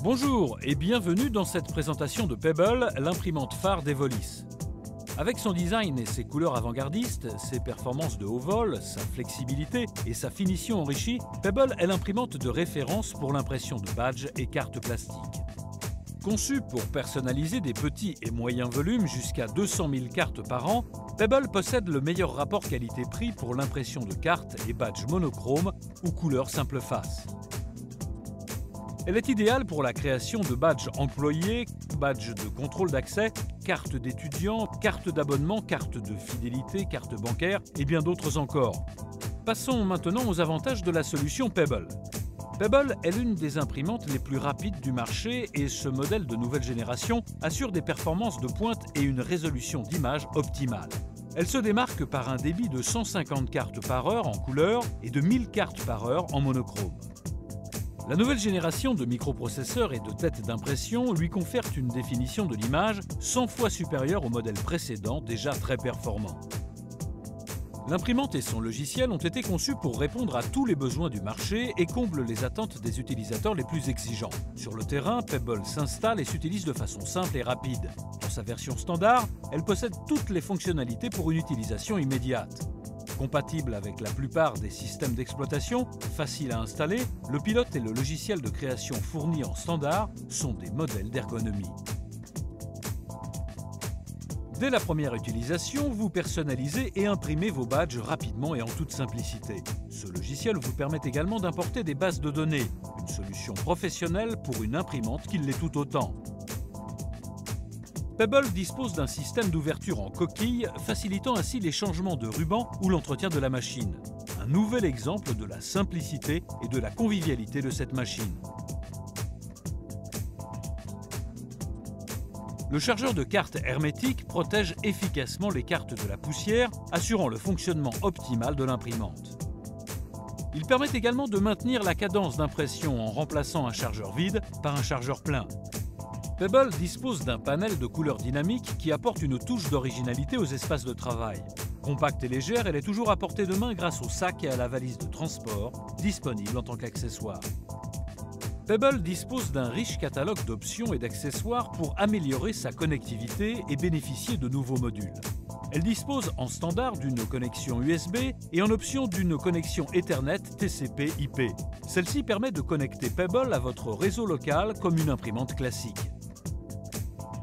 Bonjour et bienvenue dans cette présentation de Pebble, l'imprimante phare d'Evolis. Avec son design et ses couleurs avant-gardistes, ses performances de haut vol, sa flexibilité et sa finition enrichie, Pebble est l'imprimante de référence pour l'impression de badges et cartes plastiques. Conçue pour personnaliser des petits et moyens volumes jusqu'à 200 000 cartes par an, Pebble possède le meilleur rapport qualité-prix pour l'impression de cartes et badges monochromes ou couleur simple face. Elle est idéale pour la création de badges employés, badges de contrôle d'accès, cartes d'étudiants, cartes d'abonnement, cartes de fidélité, cartes bancaires et bien d'autres encore. Passons maintenant aux avantages de la solution Pebble. Pebble est l'une des imprimantes les plus rapides du marché et ce modèle de nouvelle génération assure des performances de pointe et une résolution d'image optimale. Elle se démarque par un débit de 150 cartes par heure en couleur et de 1000 cartes par heure en monochrome. La nouvelle génération de microprocesseurs et de têtes d'impression lui confère une définition de l'image 100 fois supérieure au modèle précédent déjà très performant. L'imprimante et son logiciel ont été conçus pour répondre à tous les besoins du marché et comblent les attentes des utilisateurs les plus exigeants. Sur le terrain, Pebble s'installe et s'utilise de façon simple et rapide. Dans sa version standard, elle possède toutes les fonctionnalités pour une utilisation immédiate. Compatible avec la plupart des systèmes d'exploitation, facile à installer, le pilote et le logiciel de création fournis en standard sont des modèles d'ergonomie. Dès la première utilisation, vous personnalisez et imprimez vos badges rapidement et en toute simplicité. Ce logiciel vous permet également d'importer des bases de données, une solution professionnelle pour une imprimante qui l'est tout autant. Pebble dispose d'un système d'ouverture en coquille, facilitant ainsi les changements de ruban ou l'entretien de la machine. Un nouvel exemple de la simplicité et de la convivialité de cette machine. Le chargeur de cartes hermétique protège efficacement les cartes de la poussière, assurant le fonctionnement optimal de l'imprimante. Il permet également de maintenir la cadence d'impression en remplaçant un chargeur vide par un chargeur plein. Pebble dispose d'un panel de couleurs dynamiques qui apporte une touche d'originalité aux espaces de travail. Compacte et légère, elle est toujours à portée de main grâce au sac et à la valise de transport, disponible en tant qu'accessoire. Pebble dispose d'un riche catalogue d'options et d'accessoires pour améliorer sa connectivité et bénéficier de nouveaux modules. Elle dispose en standard d'une connexion USB et en option d'une connexion Ethernet TCP/IP. Celle-ci permet de connecter Pebble à votre réseau local comme une imprimante classique.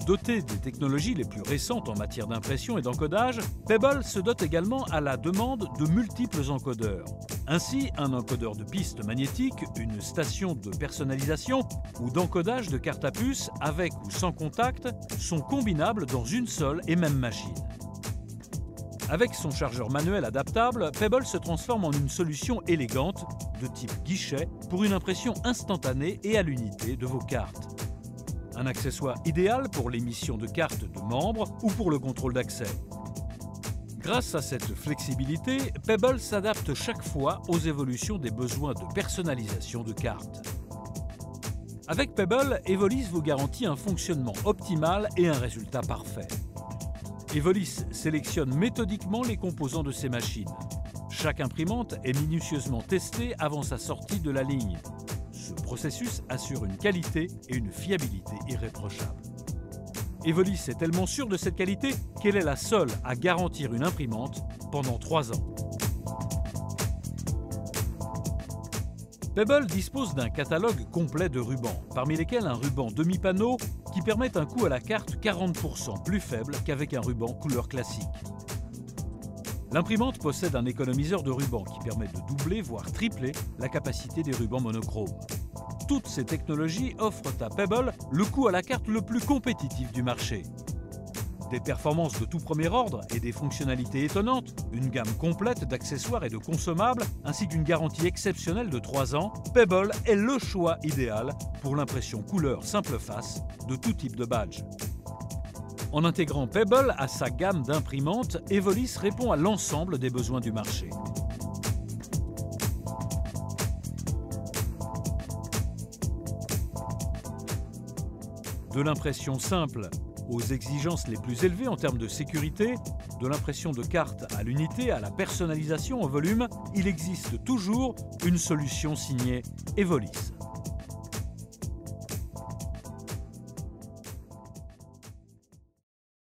Dotée des technologies les plus récentes en matière d'impression et d'encodage, Pebble se dote également à la demande de multiples encodeurs. Ainsi, un encodeur de piste magnétique, une station de personnalisation ou d'encodage de carte à puce avec ou sans contact sont combinables dans une seule et même machine. Avec son chargeur manuel adaptable, Pebble se transforme en une solution élégante de type guichet pour une impression instantanée et à l'unité de vos cartes. Un accessoire idéal pour l'émission de cartes de membres ou pour le contrôle d'accès. Grâce à cette flexibilité, Pebble s'adapte chaque fois aux évolutions des besoins de personnalisation de cartes. Avec Pebble, Evolis vous garantit un fonctionnement optimal et un résultat parfait. Evolis sélectionne méthodiquement les composants de ses machines. Chaque imprimante est minutieusement testée avant sa sortie de la ligne. Ce processus assure une qualité et une fiabilité irréprochables. Evolis est tellement sûre de cette qualité qu'elle est la seule à garantir une imprimante pendant 3 ans. Pebble dispose d'un catalogue complet de rubans, parmi lesquels un ruban demi-panneau qui permet un coût à la carte 40% plus faible qu'avec un ruban couleur classique. L'imprimante possède un économiseur de ruban qui permet de doubler, voire tripler, la capacité des rubans monochromes. Toutes ces technologies offrent à Pebble le coût à la carte le plus compétitif du marché. Des performances de tout premier ordre et des fonctionnalités étonnantes, une gamme complète d'accessoires et de consommables, ainsi qu'une garantie exceptionnelle de 3 ans, Pebble est le choix idéal pour l'impression couleur simple face de tout type de badge. En intégrant Pebble à sa gamme d'imprimantes, Evolis répond à l'ensemble des besoins du marché. De l'impression simple aux exigences les plus élevées en termes de sécurité, de l'impression de cartes à l'unité à la personnalisation en volume, il existe toujours une solution signée Evolis.